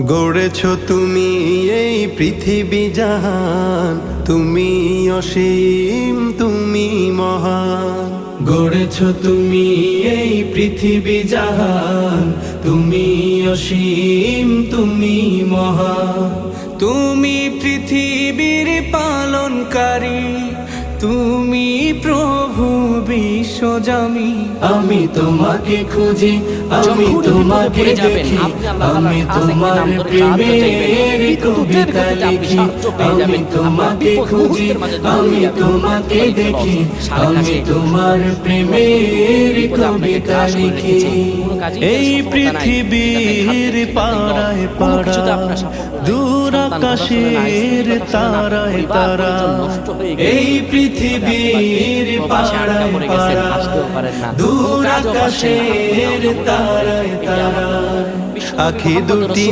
গড়েছ তুমি এই পৃথিবী জাহান, তুমি অসীম তুমি মহান। গড়েছ তুমি এই পৃথিবী জাহান, তুমি অসীম তুমি মহান। তুমি পৃথিবীর পালনকারী, তুমি প্রভু বিশ্বজামি। আমি তোমাকে খুঁজি, আমি তোমাকে দেখি, আমি তোমার প্রেমের কবিতা লিখি। আমি তোমাকে খুঁজি, আমি তোমাকে দেখি, আমি তোমার প্রেমের কবিতা লিখি। এই পৃথিবীর পাড়ায় পাড়া, দূর আকাশের তারায় তারা। এই পৃথিবীর পাড়ায় পাড়া, দূর আকাশের তারায় তারা। আখি দুটি